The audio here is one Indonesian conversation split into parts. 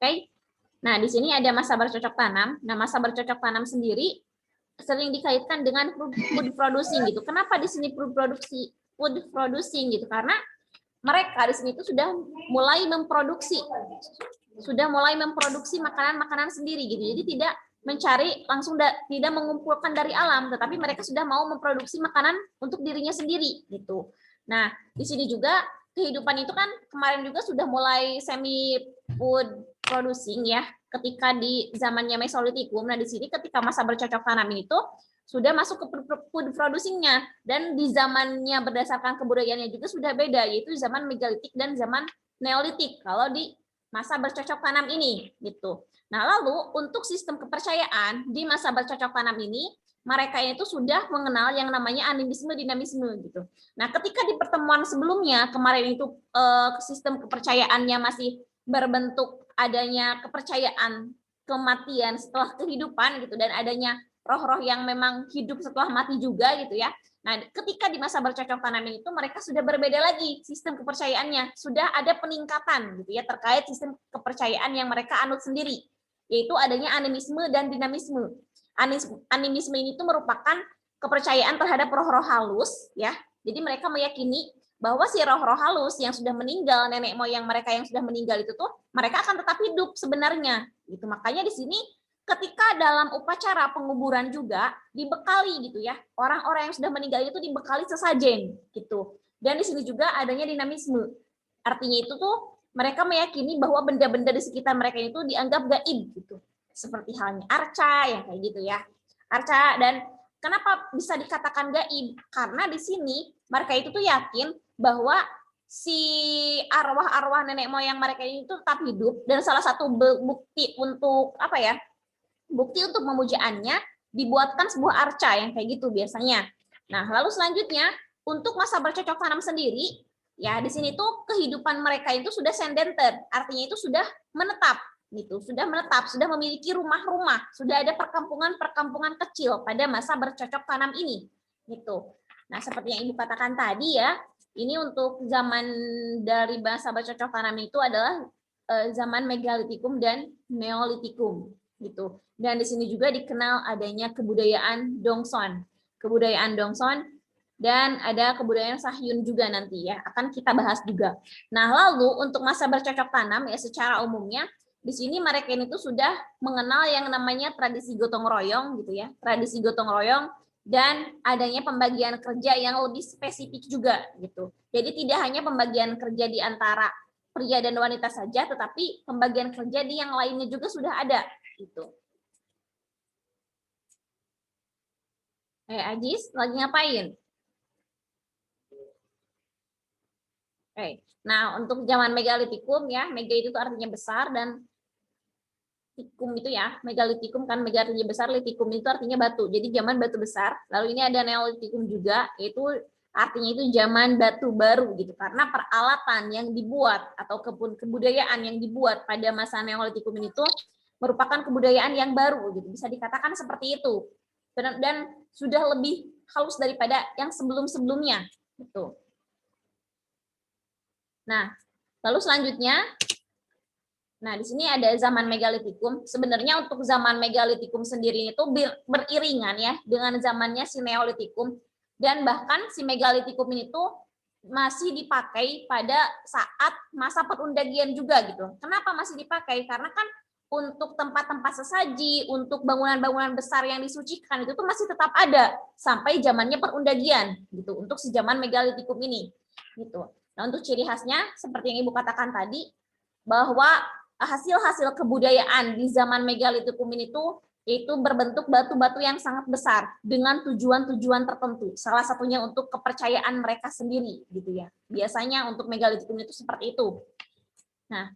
Oke. Nah, di sini ada masa bercocok tanam. Nah, masa bercocok tanam sendiri sering dikaitkan dengan food producing gitu. Kenapa di sini food producing gitu? Karena mereka di sini itu sudah mulai memproduksi makanan-makanan sendiri gitu. Jadi tidak mencari langsung tidak mengumpulkan dari alam, tetapi mereka sudah mau memproduksi makanan untuk dirinya sendiri gitu. Nah, di sini juga kehidupan itu kan kemarin juga sudah mulai semi food producing ya, ketika di zamannya Mesolitikum. Nah, di sini ketika masa bercocok tanam itu sudah masuk ke food producing-nya, dan di zamannya berdasarkan kebudayaannya juga sudah beda, yaitu zaman megalitik dan zaman neolitik kalau di masa bercocok tanam ini gitu. Nah, lalu untuk sistem kepercayaan di masa bercocok tanam ini, mereka itu sudah mengenal yang namanya animisme dinamisme gitu. Nah, ketika di pertemuan sebelumnya kemarin itu sistem kepercayaannya masih berbentuk adanya kepercayaan kematian setelah kehidupan gitu, dan adanya roh-roh yang memang hidup setelah mati juga gitu ya. Nah, ketika di masa bercocok tanam itu mereka sudah berbeda lagi sistem kepercayaannya, sudah ada peningkatan gitu ya terkait sistem kepercayaan yang mereka anut sendiri, yaitu adanya animisme dan dinamisme. Animisme ini itu merupakan kepercayaan terhadap roh-roh halus ya. Jadi mereka meyakini bahwa si roh-roh halus yang sudah meninggal, nenek moyang mereka yang sudah meninggal itu tuh mereka akan tetap hidup sebenarnya gitu. Makanya di sini ketika dalam upacara penguburan juga dibekali gitu ya, orang-orang yang sudah meninggal itu dibekali sesajen gitu. Dan di sini juga adanya dinamisme. Artinya itu tuh mereka meyakini bahwa benda-benda di sekitar mereka itu dianggap gaib gitu. Seperti halnya arca yang kayak gitu ya. Arca. Dan kenapa bisa dikatakan gaib? Karena di sini mereka itu tuh yakin bahwa si arwah-arwah nenek moyang mereka itu tetap hidup, dan salah satu bukti untuk apa ya? Bukti untuk memujaannya dibuatkan sebuah arca yang kayak gitu biasanya. Nah, lalu selanjutnya untuk masa bercocok tanam sendiri, ya di sini tuh kehidupan mereka itu sudah sendenter, artinya itu sudah menetap gitu, sudah memiliki rumah-rumah, sudah ada perkampungan-perkampungan kecil pada masa bercocok tanam ini gitu. Nah, seperti yang Ibu katakan tadi ya, ini untuk zaman dari masa bercocok tanam itu adalah zaman megalitikum dan neolitikum gitu. Dan di sini juga dikenal adanya kebudayaan Dongson. Kebudayaan Dongson dan ada kebudayaan Sahyun juga nanti ya, akan kita bahas juga. Nah, lalu untuk masa bercocok tanam ya secara umumnya di sini mereka ini tuh sudah mengenal yang namanya tradisi gotong royong gitu ya. Tradisi gotong royong dan adanya pembagian kerja yang lebih spesifik juga gitu. Jadi tidak hanya pembagian kerja di antara pria dan wanita saja, tetapi pembagian kerja di yang lainnya juga sudah ada gitu. Ajis lagi ngapain? Nah untuk zaman megalitikum ya, mega itu artinya besar dan tikum itu ya, megalitikum kan mega artinya besar, litikum itu artinya batu. Jadi zaman batu besar. Lalu ini ada neolitikum juga, yaitu artinya itu zaman batu baru gitu. Karena peralatan yang dibuat atau kebudayaan yang dibuat pada masa neolitikum ini tuh merupakan kebudayaan yang baru gitu. Bisa dikatakan seperti itu. Dan sudah lebih halus daripada yang sebelum-sebelumnya gitu. Nah, lalu selanjutnya, nah di sini ada zaman megalitikum. Sebenarnya untuk zaman megalitikum sendiri itu beriringan ya dengan zamannya si neolitikum, dan bahkan si megalitikum ini tuh masih dipakai pada saat masa perundagian juga gitu. Kenapa masih dipakai? Karena kan untuk tempat-tempat sesaji, untuk bangunan-bangunan besar yang disucikan itu tuh masih tetap ada sampai zamannya perundagian gitu untuk sejaman megalitikum ini gitu. Nah, untuk ciri khasnya seperti yang Ibu katakan tadi bahwa hasil-hasil kebudayaan di zaman megalitikum ini tuh yaitu berbentuk batu-batu yang sangat besar dengan tujuan-tujuan tertentu. Salah satunya untuk kepercayaan mereka sendiri gitu ya. Biasanya untuk megalitikum itu seperti itu. Nah,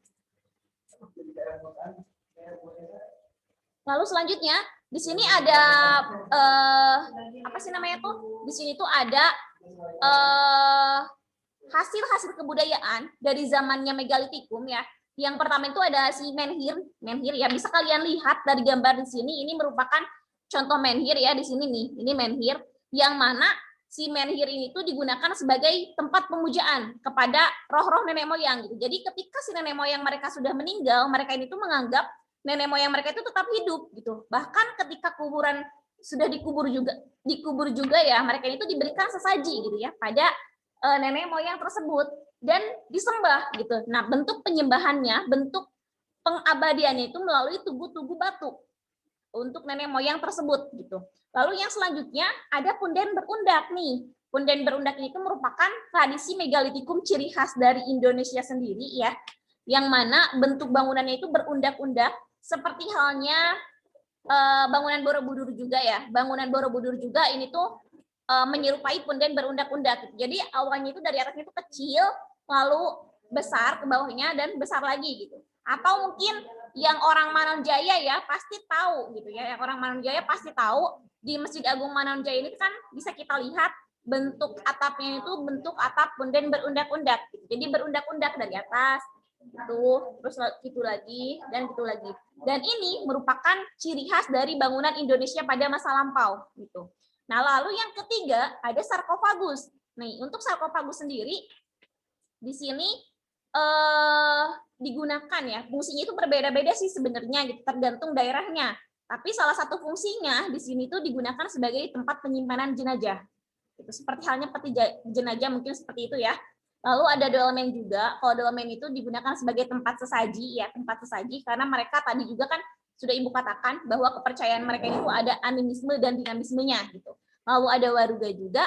lalu selanjutnya di sini ada apa sih namanya tuh? Di sini tuh ada hasil-hasil kebudayaan dari zamannya megalitikum ya. Yang pertama itu ada si menhir ya, bisa kalian lihat dari gambar di sini, ini merupakan contoh menhir ya di sini nih. Ini menhir yang mana si menhir ini tuh digunakan sebagai tempat pemujaan kepada roh-roh nenek moyang gitu. Jadi ketika si nenek moyang mereka sudah meninggal, mereka ini tuh menganggap nenek moyang mereka itu tetap hidup gitu. Bahkan ketika kuburan sudah dikubur juga ya, mereka itu diberikan sesaji gitu ya pada nenek moyang tersebut dan disembah gitu. Nah, bentuk penyembahannya, bentuk pengabadiannya itu melalui tugu-tugu batu untuk nenek moyang tersebut gitu. Lalu yang selanjutnya ada punden berundak nih. Punden berundak ini itu merupakan tradisi megalitikum ciri khas dari Indonesia sendiri ya, yang mana bentuk bangunannya itu berundak-undak seperti halnya bangunan Borobudur juga ya. Bangunan Borobudur juga ini tuh menyerupai punden berundak-undak. Jadi awalnya itu dari atasnya itu kecil, lalu besar ke bawahnya dan besar lagi gitu. Atau mungkin yang orang Manonjaya ya pasti tahu gitu ya. Yang orang Manonjaya pasti tahu di Masjid Agung Manonjaya ini kan bisa kita lihat bentuk atapnya itu bentuk atap punden berundak-undak. Jadi berundak-undak dari atas itu terus gitu lagi dan gitu lagi. Dan ini merupakan ciri khas dari bangunan Indonesia pada masa lampau gitu. Nah, lalu yang ketiga ada sarkofagus. Nih, untuk sarkofagus sendiri di sini digunakan ya. Fungsinya itu berbeda-beda sih sebenarnya gitu, tergantung daerahnya. Tapi salah satu fungsinya di sini tuh digunakan sebagai tempat penyimpanan jenazah. Itu seperti halnya peti jenazah mungkin seperti itu ya. Lalu ada dolmen juga. Kalau dolmen itu digunakan sebagai tempat sesaji ya, tempat sesaji karena mereka tadi juga kan sudah Ibu katakan bahwa kepercayaan mereka itu ada animisme dan dinamismenya gitu. Lalu ada waruga juga,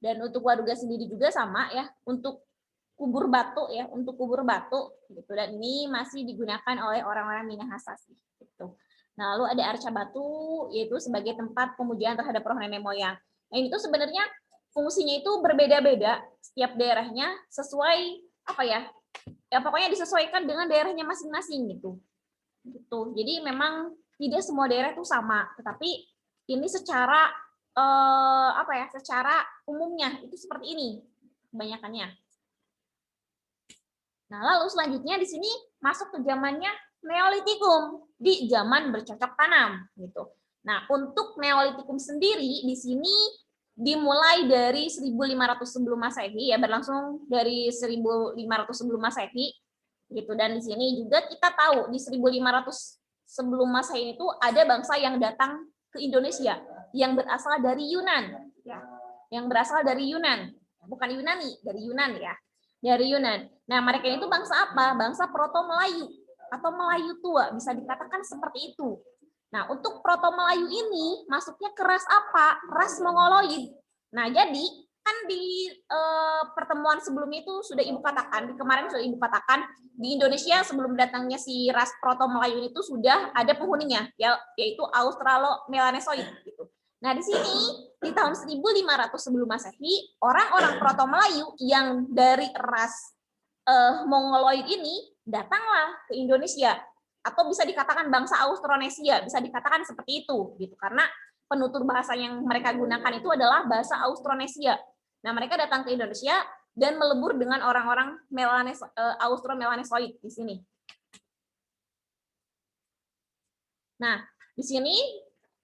dan untuk waruga sendiri juga sama ya, untuk kubur batu ya, untuk kubur batu gitu. Dan ini masih digunakan oleh orang-orang Minahasa sih gitu. Nah, lalu ada arca batu yaitu sebagai tempat pemujaan terhadap roh nenek moyang. Nah, ini tuh sebenarnya fungsinya itu berbeda-beda setiap daerahnya sesuai apa ya? Ya pokoknya disesuaikan dengan daerahnya masing-masing gitu. Gitu. Jadi memang tidak semua daerah itu sama, tetapi ini secara apa ya? Secara umumnya itu seperti ini kebanyakannya. Nah, lalu selanjutnya di sini masuk ke zamannya Neolitikum, di zaman bercocok tanam gitu. Nah, untuk Neolitikum sendiri di sini dimulai dari 1500 sebelum Masehi ya, berlangsung dari 1500 sebelum Masehi gitu. Dan di sini juga kita tahu di 1500 sebelum Masehi itu ada bangsa yang datang ke Indonesia yang berasal dari Yunan ya. Yang berasal dari Yunan, bukan Yunani, dari Yunan ya. Dari Yunan. Nah, mereka itu bangsa apa? Bangsa Proto-Melayu atau Melayu tua, bisa dikatakan seperti itu. Nah, untuk Proto-Melayu ini masuknya ke ras apa? Ras Mongoloid. Nah, jadi kan di pertemuan sebelumnya itu sudah Ibu katakan, kemarin sudah Ibu katakan, di Indonesia sebelum datangnya si ras Proto-Melayu itu sudah ada penghuninya, yaitu Australo-Melanesoid gitu. Nah, di sini di tahun 1500 sebelum Masehi, orang-orang Proto-Melayu yang dari ras Mongoloid ini datanglah ke Indonesia, atau bisa dikatakan bangsa Austronesia, bisa dikatakan seperti itu gitu, karena penutur bahasa yang mereka gunakan itu adalah bahasa Austronesia. Nah, mereka datang ke Indonesia dan melebur dengan orang-orang Austro-Melanesoid di sini. Nah, di sini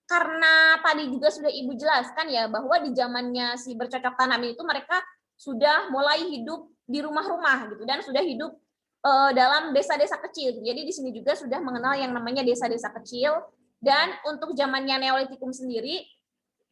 karena tadi juga sudah Ibu jelaskan ya, bahwa di zamannya si bercocok tanam itu mereka sudah mulai hidup di rumah-rumah gitu, dan sudah hidup dalam desa-desa kecil. Jadi di sini juga sudah mengenal yang namanya desa-desa kecil. Dan untuk zamannya Neolitikum sendiri,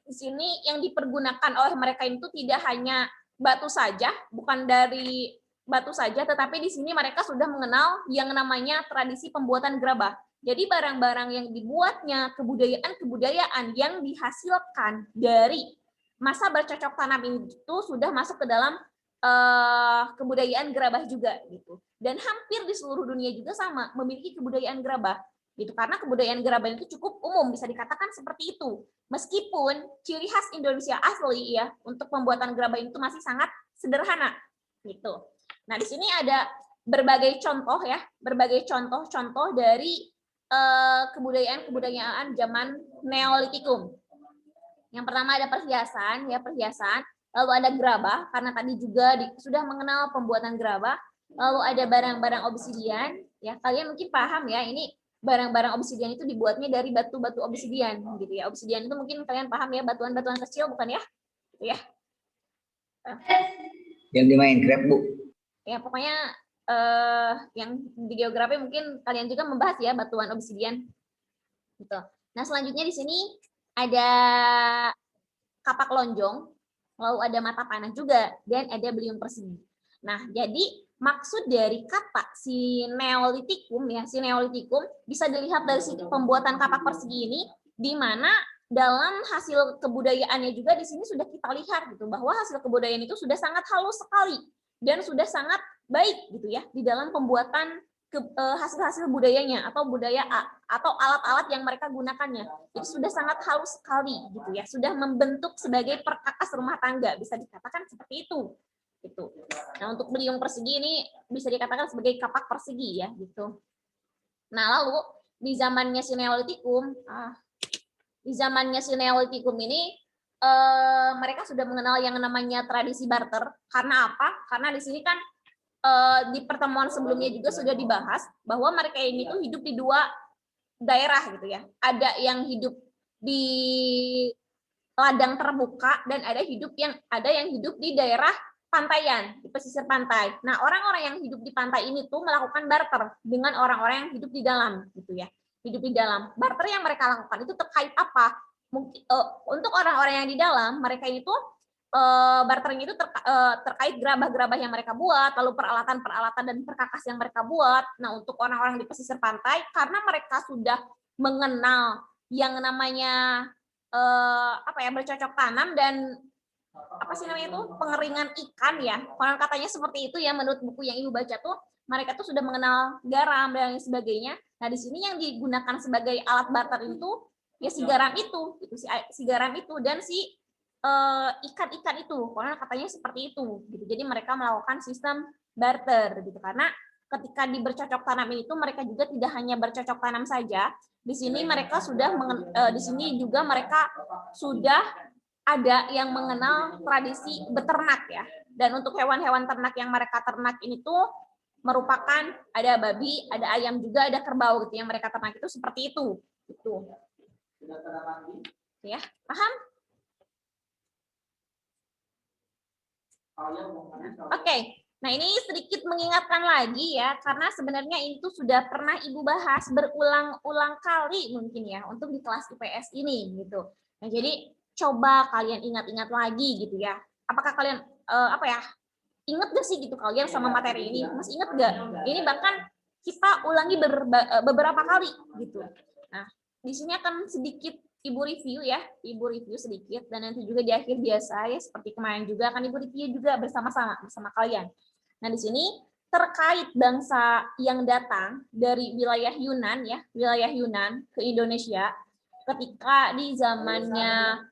di sini yang dipergunakan oleh mereka itu tidak hanya batu saja, bukan dari batu saja, tetapi di sini mereka sudah mengenal yang namanya tradisi pembuatan gerabah. Jadi barang-barang yang dibuatnya, kebudayaan-kebudayaan yang dihasilkan dari masa bercocok tanam ini itu sudah masuk ke dalam kebudayaan gerabah juga gitu. Dan hampir di seluruh dunia juga sama memiliki kebudayaan gerabah gitu, karena kebudayaan gerabah itu cukup umum, bisa dikatakan seperti itu. Meskipun ciri khas Indonesia asli ya untuk pembuatan gerabah itu masih sangat sederhana gitu. Nah, di sini ada berbagai contoh dari kebudayaan zaman Neolitikum. Yang pertama ada perhiasan, lalu ada gerabah karena tadi juga sudah mengenal pembuatan gerabah, lalu ada barang-barang obsidian, ya kalian mungkin paham ya, ini barang-barang obsidian itu dibuatnya dari batu-batu obsidian gitu ya. Obsidian itu mungkin kalian paham ya, batuan-batuan kecil bukan ya? Gitu ya. Yang di Minecraft, Bu. Ya, pokoknya yang di geografi mungkin kalian juga membahas ya, batuan obsidian. Gitu. Nah, selanjutnya di sini ada kapak lonjong, lalu ada mata panah juga, dan ada beliung persegi. Nah, jadi maksud dari kata si Neolitikum ya, si Neolitikum bisa dilihat dari si pembuatan kapak persegi ini, di mana dalam hasil kebudayaannya juga di sini sudah kita lihat gitu bahwa hasil kebudayaan itu sudah sangat halus sekali dan sudah sangat baik gitu ya di dalam pembuatan hasil-hasil budayanya atau budaya atau alat-alat yang mereka gunakannya itu sudah sangat halus sekali gitu ya, sudah membentuk sebagai perkakas rumah tangga, bisa dikatakan seperti itu gitu. Nah, untuk beliung persegi ini bisa dikatakan sebagai kapak persegi ya gitu. Nah, lalu di zamannya si Neolitikum ini mereka sudah mengenal yang namanya tradisi barter. Karena apa? Karena di sini kan di pertemuan sebelumnya juga sudah dibahas bahwa mereka ini tuh hidup di dua daerah gitu ya. Ada yang hidup di ladang terbuka dan ada yang hidup di daerah pantaian, di pesisir pantai. Nah, orang-orang yang hidup di pantai ini tuh melakukan barter dengan orang-orang yang hidup di dalam gitu ya. Hidup di dalam. Barter yang mereka lakukan itu terkait apa? Mungkin untuk orang-orang yang di dalam, mereka itu barternya itu terkait gerabah-gerabah yang mereka buat, lalu peralatan-peralatan dan perkakas yang mereka buat. Nah, untuk orang-orang di pesisir pantai, karena mereka sudah mengenal yang namanya bercocok tanam dan apa sih namanya itu pengeringan ikan ya, konon katanya seperti itu ya menurut buku yang ibu baca tuh, mereka tuh sudah mengenal garam dan lain sebagainya. Nah, di sini yang digunakan sebagai alat barter itu ya si garam itu, si garam itu dan si ikan-ikan itu, konon katanya seperti itu gitu. Jadi mereka melakukan sistem barter gitu, karena ketika di bercocok tanam itu mereka juga tidak hanya bercocok tanam saja. Di sini mereka sudah di sini juga mereka sudah ada yang mengenal tradisi beternak ya. Dan untuk hewan-hewan ternak yang mereka ternak ini tuh merupakan ada babi, ada ayam juga, ada kerbau gitu yang mereka ternak itu seperti itu. Gitu. Ya, paham? Oke. Nah, ini sedikit mengingatkan lagi ya, karena sebenarnya itu sudah pernah Ibu bahas berulang-ulang kali mungkin ya untuk di kelas IPS ini gitu. Nah, jadi coba kalian ingat-ingat lagi gitu ya. Apakah kalian ingat gak sih gitu kalian sama materi ini? Masih ingat gak? Ini bahkan kita ulangi beberapa kali gitu. Nah, di sini akan sedikit Ibu review ya, Ibu review sedikit, dan nanti juga di akhir biasa ya, seperti kemarin juga akan Ibu review juga bersama-sama bersama kalian. Nah, di sini terkait bangsa yang datang dari wilayah Yunan ya, wilayah Yunan ke Indonesia ketika di zamannya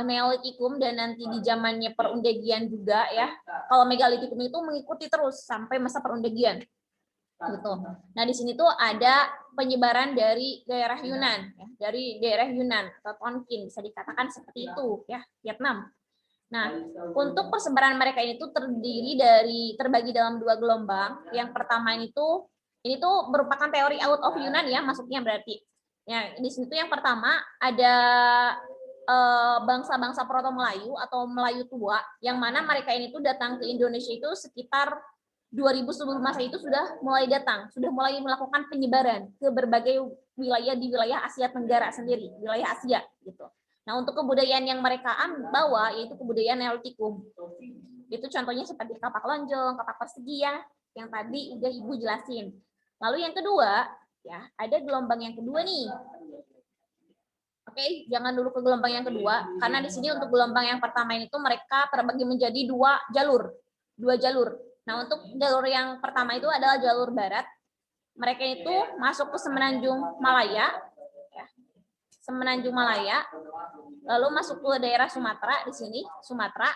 Neolitikum dan nanti di zamannya Perundegian juga ya. Kalau Megalitikum itu mengikuti terus sampai masa Perundegian. Gitu. Nah, di sini tuh ada penyebaran dari daerah Yunan ya, dari daerah Yunan atau Tonkin bisa dikatakan seperti itu ya, Vietnam. Nah, untuk persebaran mereka ini tuh terbagi dalam dua gelombang. Yang pertama ini tuh merupakan teori out of Yunan ya, masuknya berarti. Ya, di sini tuh yang pertama ada bangsa-bangsa Proto Melayu atau Melayu tua, yang mana mereka ini tuh datang ke Indonesia itu sekitar 2000 sebelum Masehi itu sudah mulai datang, sudah mulai melakukan penyebaran ke berbagai wilayah di wilayah Asia Tenggara sendiri, wilayah Asia gitu. Nah, untuk kebudayaan yang mereka bawa yaitu kebudayaan Neolitikum. Itu contohnya seperti kapak lonjong, kapak persegi ya, yang tadi udah Ibu jelasin. Lalu yang kedua, ya, ada gelombang yang kedua nih. Oke, jangan dulu ke gelombang yang kedua, karena di sini untuk gelombang yang pertama ini tuh mereka terbagi menjadi dua jalur. Nah, untuk jalur yang pertama itu adalah jalur barat. Mereka itu masuk ke Semenanjung Malaya, ya. Semenanjung Malaya, lalu masuk ke daerah Sumatera di sini, Sumatera,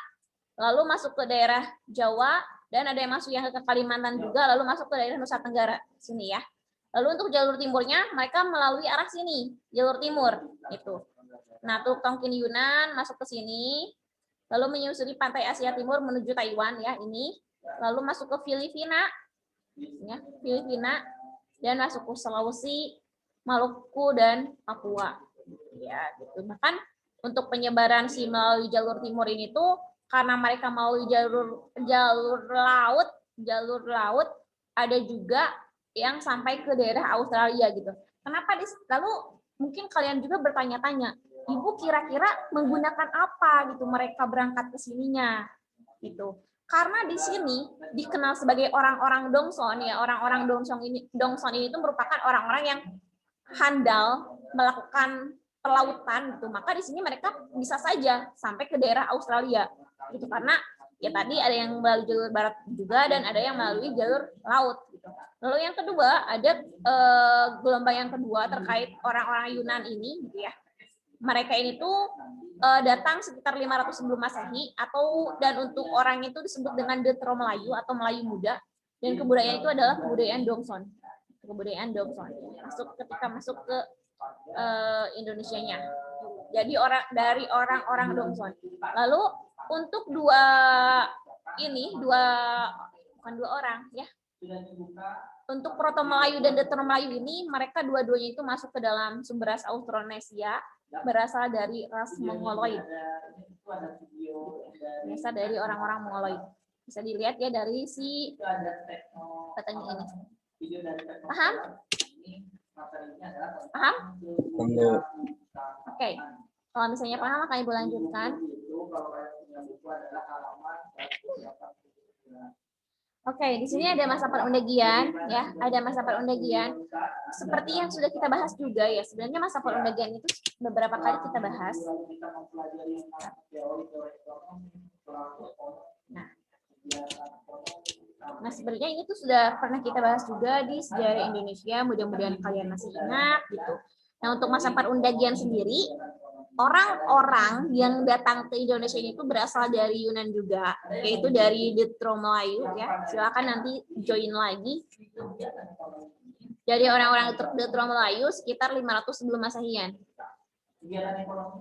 lalu masuk ke daerah Jawa, dan ada yang masuk yang ke Kalimantan juga, lalu masuk ke daerah Nusa Tenggara sini ya. Lalu untuk jalur timurnya mereka melalui arah sini, jalur timur itu. Nah, tuh Tonkin Yunan masuk ke sini, lalu menyusuri pantai Asia Timur menuju Taiwan ya ini, lalu masuk ke Filipina, ya Filipina, dan masuk ke Sulawesi, Maluku dan Papua. Ya, gitu. Bahkan untuk penyebaran si melalui jalur timur ini tuh karena mereka melalui jalur laut, ada juga yang sampai ke daerah Australia gitu. Kenapa? Lalu mungkin kalian juga bertanya-tanya, Ibu kira-kira menggunakan apa gitu mereka berangkat ke sininya gitu. Karena di sini dikenal sebagai orang-orang Dongson ya, orang-orang Dongson ini itu merupakan orang-orang yang handal melakukan pelautan gitu. Maka di sini mereka bisa saja sampai ke daerah Australia gitu, karena ya tadi ada yang melalui jalur barat juga dan ada yang melalui jalur laut gitu. Lalu yang kedua ada gelombang yang kedua terkait orang-orang Yunan ini gitu ya. Mereka ini tuh datang sekitar 500 sebelum Masehi, dan untuk orang itu disebut dengan Detro Melayu atau Melayu Muda, dan kebudayaan itu adalah kebudayaan Dongson. Ketika masuk ke Indonesianya. Jadi dari orang-orang Dongson. Lalu untuk bukan dua orang ya. Untuk Proto Melayu dan Detro Melayu ini, mereka dua-duanya itu masuk ke dalam sumber ras Austronesia, berasal dari ras Mongoloid. Berasal dari orang-orang Mongoloid. Bisa dilihat ya dari si petanya ini. Paham? Paham? Oke. Kalau misalnya paham, maka Ibu lanjutkan. Oke, di sini ada masa perundagian, ya, ada masa perundagian. Seperti yang sudah kita bahas juga ya, sebenarnya masa perundagian itu beberapa kali kita bahas. Nah, sebenarnya ini tuh sudah pernah kita bahas juga di sejarah Indonesia. Mudah-mudahan kalian masih ingat gitu. Nah, untuk masa perundagian sendiri, orang-orang yang datang ke Indonesia ini tuh berasal dari Yunan juga, yaitu dari Detro Melayu ya. Silakan nanti join lagi. Jadi orang-orang Detro Melayu sekitar 500 sebelum Masehian.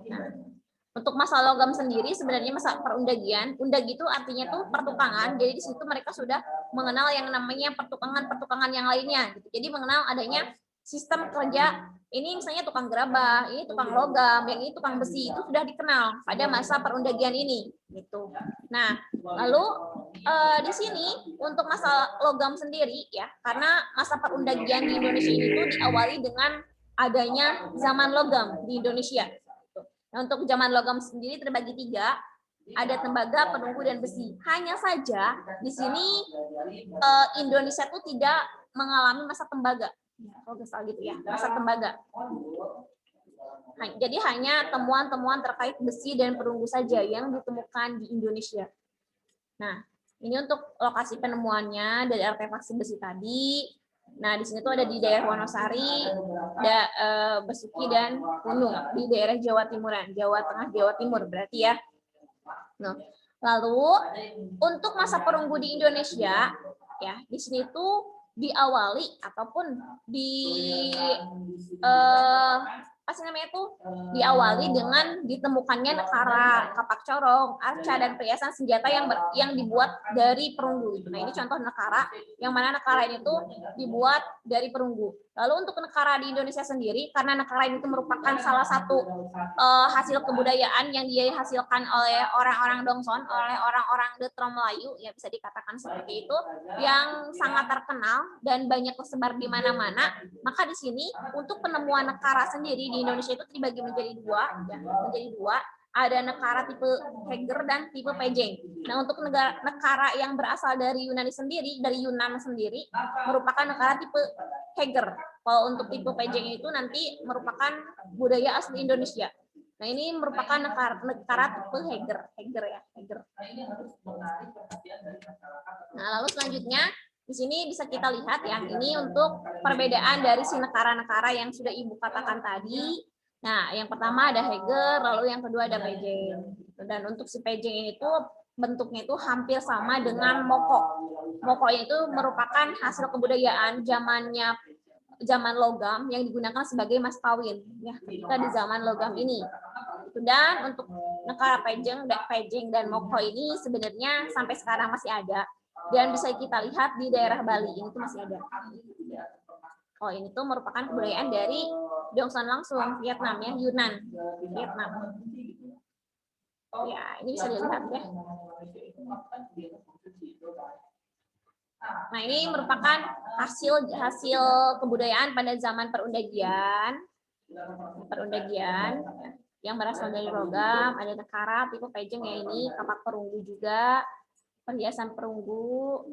Nah, untuk masa logam sendiri sebenarnya masa perundagian, undag itu artinya tuh pertukangan. Jadi di situ mereka sudah mengenal yang namanya pertukangan yang lainnya gitu. Jadi mengenal adanya sistem kerja, ini misalnya tukang gerabah, ini tukang logam, yang ini tukang besi, itu sudah dikenal pada masa perundagian ini gitu. Nah, lalu di sini untuk masa logam sendiri ya, karena masa perundagian di Indonesia ini tuh diawali dengan adanya zaman logam di Indonesia. Nah, untuk zaman logam sendiri terbagi 3, ada tembaga, perunggu, dan besi. Hanya saja di sini Indonesia tuh tidak mengalami masa tembaga. Kalau nggak salah gitu ya, masa tembaga. Jadi hanya temuan-temuan terkait besi dan perunggu saja yang ditemukan di Indonesia. Nah, ini untuk lokasi penemuannya dari artefak besi tadi. Nah, di sini tuh ada di daerah Wonosari, Besuki, dan Gunung di daerah Jawa Timuran, Jawa Tengah, Jawa Timur berarti ya. Nah, lalu untuk masa perunggu di Indonesia, ya di sini tuh diawali ataupun diawali dengan ditemukannya nekara, kapak corong, arca, dan perhiasan senjata yang dibuat dari perunggu. Nah, ini contoh nekara, yang mana nekara ini tuh dibuat dari perunggu. Lalu untuk nekara di Indonesia sendiri, karena nekara ini tuh merupakan salah satu hasil kebudayaan yang dihasilkan oleh orang-orang Dongson, oleh orang-orang Detro Melayu, ya bisa dikatakan seperti itu, yang sangat terkenal dan banyak tersebar di mana-mana. Maka di sini untuk penemuan nekara sendiri di Indonesia itu dibagi menjadi dua. Ada nekara tipe Heger dan tipe Pejeng. Nah, untuk nekara yang berasal dari Yunani sendiri, dari Yunan sendiri, merupakan nekara tipe Heger. Kalau untuk tipe Pejeng itu nanti merupakan budaya asli Indonesia. Nah, ini merupakan nekara tipe Heger. Nah, lalu selanjutnya di sini bisa kita lihat ya, ini untuk perbedaan dari si nekara-nekara yang sudah Ibu katakan tadi. Nah, yang pertama ada Heger, lalu yang kedua ada Pejeng. Dan untuk si Pejeng ini tuh bentuknya itu hampir sama dengan Moko. Moko itu merupakan hasil kebudayaan zaman logam yang digunakan sebagai mas kawin ya ketika di zaman logam ini. Dan untuk nekara Pejeng dan Moko ini sebenarnya sampai sekarang masih ada. Dan bisa kita lihat di daerah Bali ini tuh masih ada. Oh, ini tuh merupakan kebudayaan dari Dongson langsung, Vietnam ya, Yunan, Vietnam. Ya, ini bisa dilihat ya. Nah, ini merupakan hasil kebudayaan pada zaman perundagian yang berasal dari logam, ada nekara, tipe pejeng ya ini, kapak perunggu juga, perhiasan perunggu,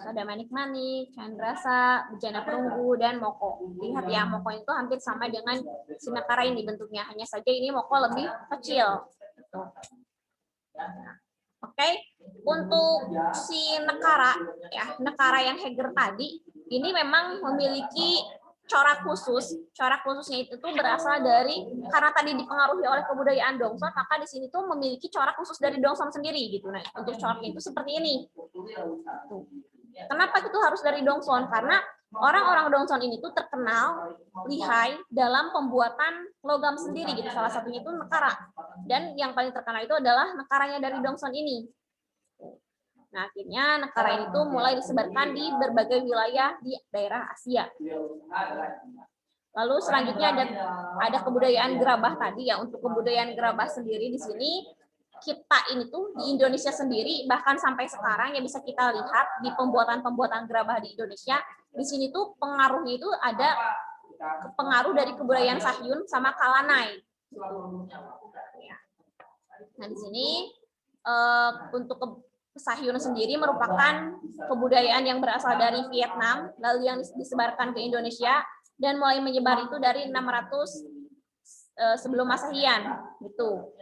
ada manik-manik, candrasa, bejana perunggu, dan moko. Lihat ya, moko itu hampir sama dengan si nekara ini bentuknya, hanya saja ini moko lebih kecil. Oke, untuk si nekara ya, nekara yang Heger tadi ini memang memiliki corak khusus. Corak khususnya itu tuh berasal dari karena tadi dipengaruhi oleh kebudayaan Dongson, maka di sini tuh memiliki corak khusus dari Dongson sendiri gitu. Nah, untuk coraknya itu seperti ini. Tuh. Kenapa itu harus dari Dongson? Karena orang-orang Dongson ini tuh terkenal lihai dalam pembuatan logam sendiri gitu. Salah satunya itu nekara. Dan yang paling terkenal itu adalah nekaranya dari Dongson ini. Nah, akhirnya nekara ini tuh mulai disebarkan di berbagai wilayah di daerah Asia. Lalu selanjutnya ada kebudayaan gerabah tadi ya. Untuk kebudayaan gerabah sendiri di sini kita ini tuh di Indonesia sendiri bahkan sampai sekarang ya bisa kita lihat di pembuatan gerabah di Indonesia. Di sini tuh pengaruhnya itu ada pengaruh dari kebudayaan Sahyun sama Kalanai. Nah, di sini untuk Sahyun sendiri merupakan kebudayaan yang berasal dari Vietnam, lalu yang disebarkan ke Indonesia dan mulai menyebar itu dari 600 sebelum Masehian gitu.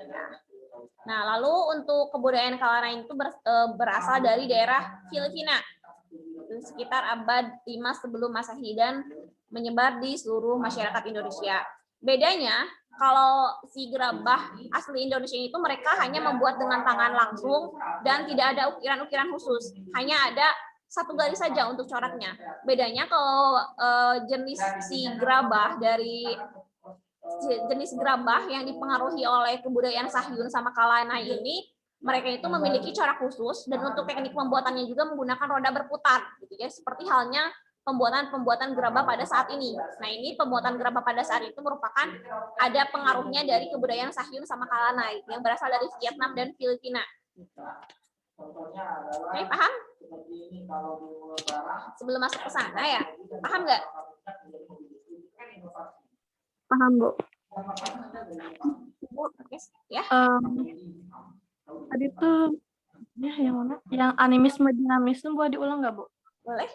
Nah, lalu untuk kebudayaan Kalanai itu berasal dari daerah Filipina, sekitar abad 5 sebelum Masehi dan menyebar di seluruh masyarakat Indonesia. Bedanya, kalau si gerabah asli Indonesia itu mereka hanya membuat dengan tangan langsung dan tidak ada ukiran-ukiran khusus, hanya ada satu garis saja untuk coraknya. Bedanya kalau jenis gerabah yang dipengaruhi oleh kebudayaan Sahyun sama Kalanai ini, mereka itu memiliki corak khusus dan untuk teknik pembuatannya juga menggunakan roda berputar, gitu ya, seperti halnya pembuatan gerabah pada saat ini. Nah, ini pembuatan gerabah pada saat itu merupakan ada pengaruhnya dari kebudayaan Sahyun sama Kalanai yang berasal dari Vietnam dan Filipina. Oke, paham? Sebelum masuk ke sana ya, paham nggak? Paham, Bu. Oke, ya. Tadi tuh ya yang mana? Yang animisme dinamisme boleh diulang nggak, Bu? Boleh.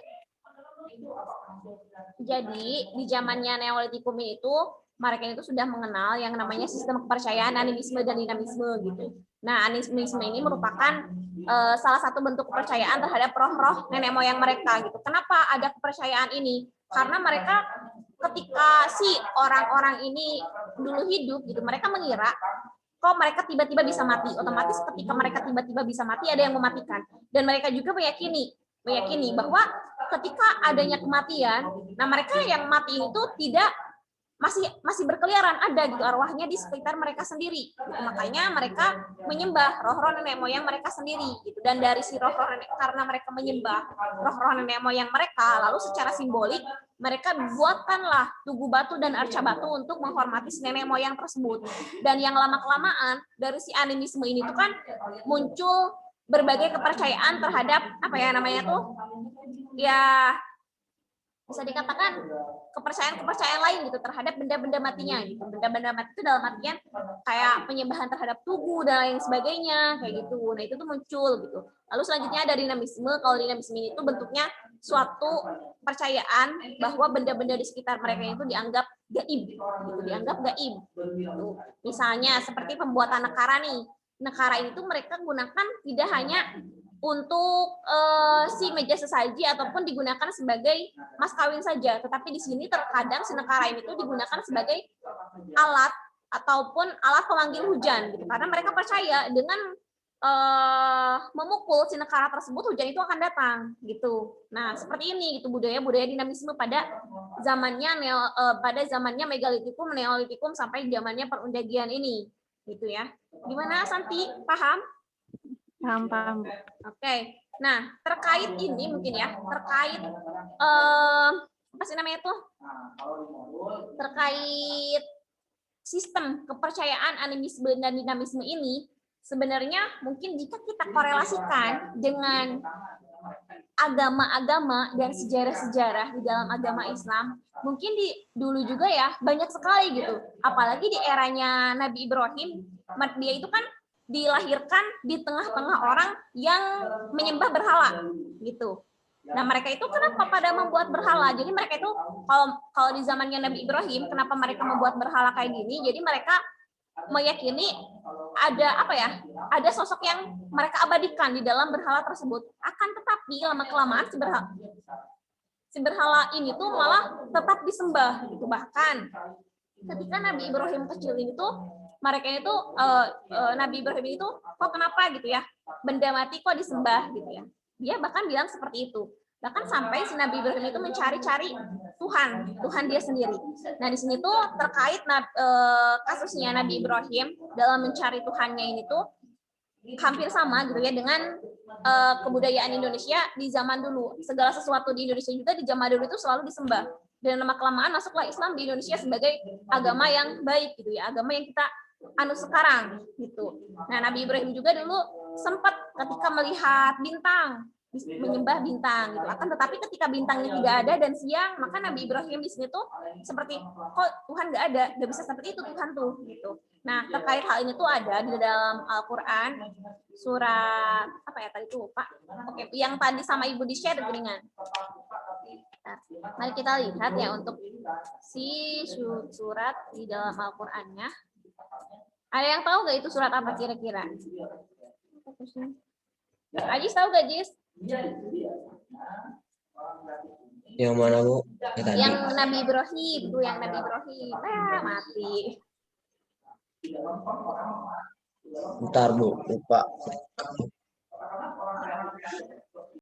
Jadi di zamannya Neolitikum itu mereka itu sudah mengenal yang namanya sistem kepercayaan animisme dan dinamisme gitu. Nah, animisme ini merupakan salah satu bentuk kepercayaan terhadap roh-roh nenek moyang mereka gitu. Kenapa ada kepercayaan ini? Karena mereka ketika si orang-orang ini dulu hidup gitu, mereka mengira kok mereka tiba-tiba bisa mati. Otomatis ketika mereka tiba-tiba bisa mati ada yang mematikan. Dan mereka juga meyakini bahwa ketika adanya kematian, nah mereka yang mati itu tidak masih berkeliaran, ada gitu arwahnya di sekitar mereka sendiri. Gitu. Makanya mereka menyembah roh-roh nenek moyang mereka sendiri gitu. Dan dari si roh-roh nenek, karena mereka menyembah roh-roh nenek moyang mereka, lalu secara simbolik mereka buatkanlah tugu batu dan arca batu untuk menghormati si nenek moyang tersebut. Dan yang lama-kelamaan dari si animisme ini tuh kan muncul berbagai kepercayaan terhadap apa ya namanya tuh ya bisa dikatakan kepercayaan lain gitu terhadap benda-benda matinya gitu. Benda-benda mati itu dalam artian kayak penyembahan terhadap tugu dan lain sebagainya kayak gitu. Nah, itu tuh muncul gitu. Lalu selanjutnya ada dinamisme. Kalau dinamisme itu bentuknya suatu percayaan bahwa benda-benda di sekitar mereka itu dianggap gaib gitu, dianggap gaib gitu. Misalnya seperti pembuatan nekara nih. Nekara itu mereka gunakan tidak hanya untuk si meja sesaji ataupun digunakan sebagai mas kawin saja, tetapi di sini terkadang si nekara ini tuh digunakan sebagai alat ataupun alat pemanggil hujan gitu, karena mereka percaya dengan memukul si nekara tersebut hujan itu akan datang gitu. Nah, seperti ini gitu budaya dinamisme pada zamannya megalitikum, neolitikum sampai zamannya perundagian ini gitu ya. Gimana Santi? Paham? Paham. Oke. Nah, terkait ini mungkin ya, terkait apa sih namanya tuh? Terkait sistem kepercayaan animisme dan dinamisme ini, sebenarnya mungkin jika kita korelasikan dengan agama-agama dan sejarah-sejarah di dalam agama Islam, mungkin dulu juga ya banyak sekali gitu. Apalagi di eranya Nabi Ibrahim, dia itu kan dilahirkan di tengah-tengah orang yang menyembah berhala gitu. Nah, mereka itu kenapa pada membuat berhala? Jadi mereka itu kalau di zamannya Nabi Ibrahim, kenapa mereka membuat berhala kayak gini? Jadi mereka meyakini ada apa ya? Ada sosok yang mereka abadikan di dalam berhala tersebut. Akan tetapi lama-kelamaan si berhala ini tuh malah tetap disembah gitu. Bahkan ketika Nabi Ibrahim kecil ini tuh mereka itu Nabi Ibrahim itu kok kenapa gitu ya? Benda mati kok disembah gitu ya. Dia bahkan bilang seperti itu. Bahkan sampai si Nabi Ibrahim itu mencari-cari Tuhan dia sendiri. Nah, di sini tuh terkait kasusnya Nabi Ibrahim dalam mencari Tuhannya ini tuh hampir sama gitu ya dengan kebudayaan Indonesia di zaman dulu. Segala sesuatu di Indonesia juga di zaman dulu itu selalu disembah. Dan lama-kelamaan masuklah Islam di Indonesia sebagai agama yang baik gitu ya, agama yang kita anut sekarang gitu. Nah, Nabi Ibrahim juga dulu sempat ketika melihat bintang, menyembah bintang gitu. Akan tetapi ketika bintangnya tidak ada dan siang, maka Nabi Ibrahim di sini tuh seperti kok Tuhan nggak ada, nggak bisa seperti itu Tuhan tuh gitu. Nah, terkait hal ini tuh ada di dalam Al-Qur'an surat apa ya tadi tuh, Pak? Oke, yang tadi sama Ibu di-share geningan. Nah, mari kita lihat ya untuk si surat di dalam Al-Qur'annya. Ada yang tahu nggak itu surat apa kira-kira? Ajis tahu nggak, Jis? Yang mana, Bu? Yang Nabi Ibrahim, tuh yang Nabi Ibrahim. Mati. Bentar, Bu, lupa.